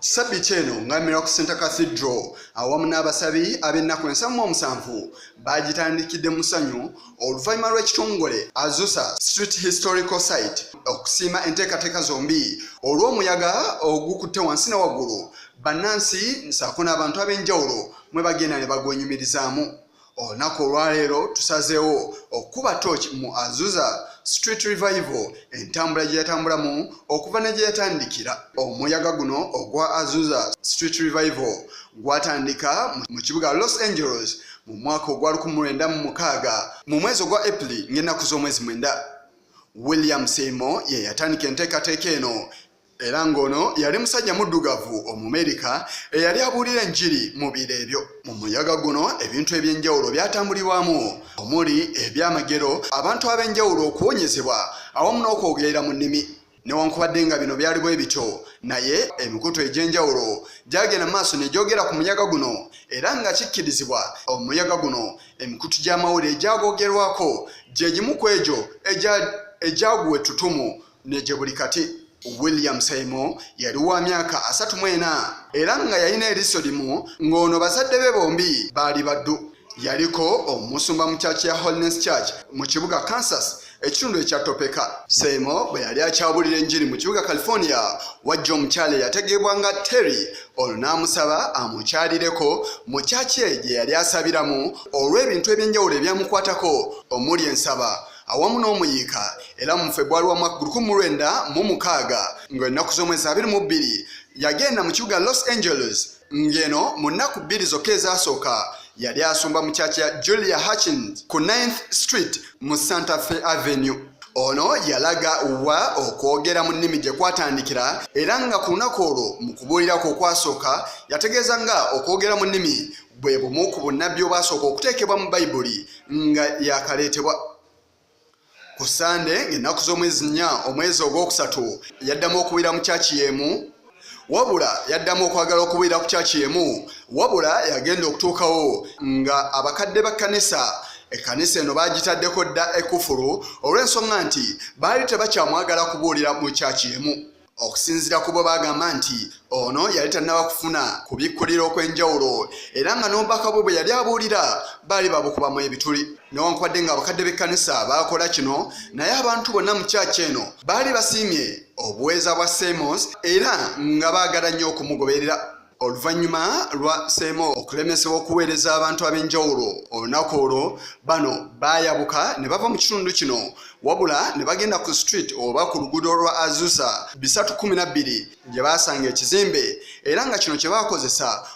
Sabbiiti eno nga Miracle Center Cathedral awamu n'abasabi ab'ennaku 7 bagitandikidde mu ssanyu oluvannyuma lw'ekitongole Azusa Street Historical Site okusiima enteekateeka zombi olw'omuyaga ogukutte wansi ne waggulu bannansi nsaako n'abantu ab'enjawulo mwe bagenda ne bagwenyumirizaamu. Olunaku olwaleero tusazeewo okukuba torch mu Azusa Street Revival entambula gye yatambulamu okuva ne gye yatandikira. Omuyaga guno ogwa Azusa Street Revival gwatandika mu kibuga Los Angeles mu mwaka ogwa 1996 mu mwezi ogwa April ng'ennaku z'omwezi 9. William Seymour ye yatandika enteekateeka eno era ng'ono yali musajja muddugavu Omumerika eyali abuulira enjiri mu biro ebyo. Mu muyaga guno ebintu eby'enjawulo byatambulibwamu omuli ebyamagero, abantu ab'enjawulo okuwonyezebwa awamu n'okwogerera mu nnimi. Newankubadde nga bino byali bwe bityo, naye emikutu egy'enjawulo gyagenda maaso ne gyogera ku muyaga guno era nga kikkirizibwa omuyaga guno emikutu gy'amawulire egyagoogerwako gye gimu ku egyo egyaguwa ettutumu ne gye buli kati. William Seymour yali wa myaka 34 era nga yalina eriiso limu ng'ono bazadde be bombi baali baddu. Yaliko omusumba mu church ya Holiness Church mu kibuga Kansas ekitundu ekya Topeka. Seymour bwe yali akyabulira enjiri mu kibuga California wajja omukyala yategeebwa nga Terry olwo n'amusaba amukyalireko mu church ye gye yali asabiramu olw'ebintu eby'enjawulo ebyamukwatako omuli ensaba awamu n'omuyiika. Era mu February wa mwaka 1996 ng'ennaku z'omwezi 22 yagenda mu kibuga Los Angeles ng'eno mu nnaku 2 zokka ezaasooka yali asumba mu church ya Julia Hutchins ku 9th Street mu Santa Fe Avenue. Ono yalaga wa okwogera mu nnimi gye kwatandikira era nga ku lunaku olwo mu kubuulirako okwasooka yategeeza nga okwogera mu nnimi bwe bumu ku bunnabbi obwasooka okuteekebwa mu Bayibuli nga yakaleetebwa. Ku Sande ng'ennaku z'omwezi 4 omwezi ogwokusatu yaddamu okuwira mu church y'emu wabula yaddamu okwagala okuwira ku church y'emu wabula yagenda okutuukawo nga abakadde b'ekkanisa ekkanisa eno bagitaddeko dda ekufulu olw'ensonga nti baali tebakyamwagala kubuulira mu church y'emu. Okusinziira ku bo bagamba nti ono yali tannaba kufuna kubikkulira okw'enjawulo era nga n'obubaka bwe yali abuulira baali babukubamu ebituli. Newankubadde nga abakadde b'ekkanisa bakola kino, naye abantu bonna mu church eno baali basiimye obuweeza bwa Seymour era nga baagala nnyo okumugoberera. Oluvannyuma lwa Seymour okulemesebwa okuweereza abantu ab'enjawulo olunaku olwo bano baayabuka ne bava mu kitundu kino wabula ne bagenda ku street oba ku luguudo lwa Azusa 312 gye baasanga ekizimbe era nga kino kye baakozesa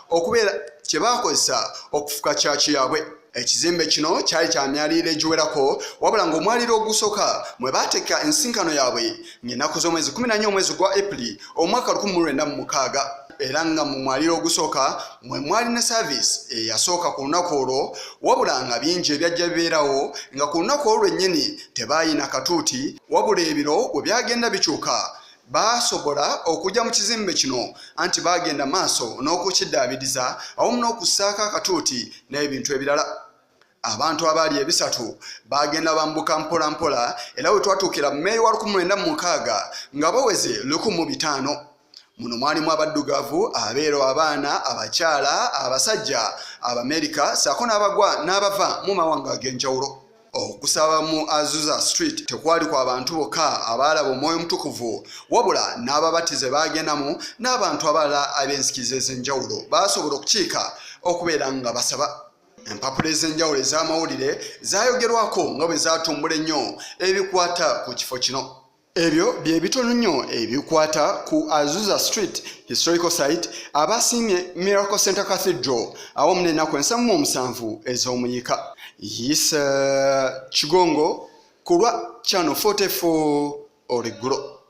okufuka church yaabwe. Ekizimbe kino kyali kya myaliriro egiwerako wabula ng'omwaliro ogusooka mwe baateeka ensinkano yaabwe ng'ennaku z'omwezi 14 omwezi gwa April omwaka 1996 era nga mu mwaliro ogusooka mwe mwali ne service eyasooka ku lunaku olwo wabula nga bingi ebyajja bibeerawo nga ku lunaku olwo lwennyini tebaayina katuuti wabula ebiro bwe byagenda bikyuka baasobola okujja mu kizimbe kino anti baagenda maaso n'okukiddaabiriza awamu n'okussaako akatuuti n'ebintu ebirala. Abantu abaali ebisatu bagenda bambuka mpola mpola era we twatuukira mu May wa 1996 nga baweze 1500. Muno mwalimu abaddugavu, abeero, abaana, abakyala, abasajja, Abamerika ssaako n'abava mu mawanga ag'enjawulo. Okusaba mu Azusa Street tekwali kwa abantu bokka abaalaba Omwoyo Mutukuvu wabula n'ababatize baagendamu n'abantu abalala ab'ensikiriza ez'enjawulo baasobola okukiika okubeera nga basaba. Empapula ez'enjawulo ez'amawulire zaayogerwako nga bwe zaatumbula ennyo ebikwata ku kifo kino. Ebyo bye bitono nnyo ebikwata ku Azusa Street Historical Site abasiimye Miracle Center Cathedral awamu n'ennaku 7 ez'omuyiika. Yisa Kigongo ku lwa Channel 44 Oleggulo.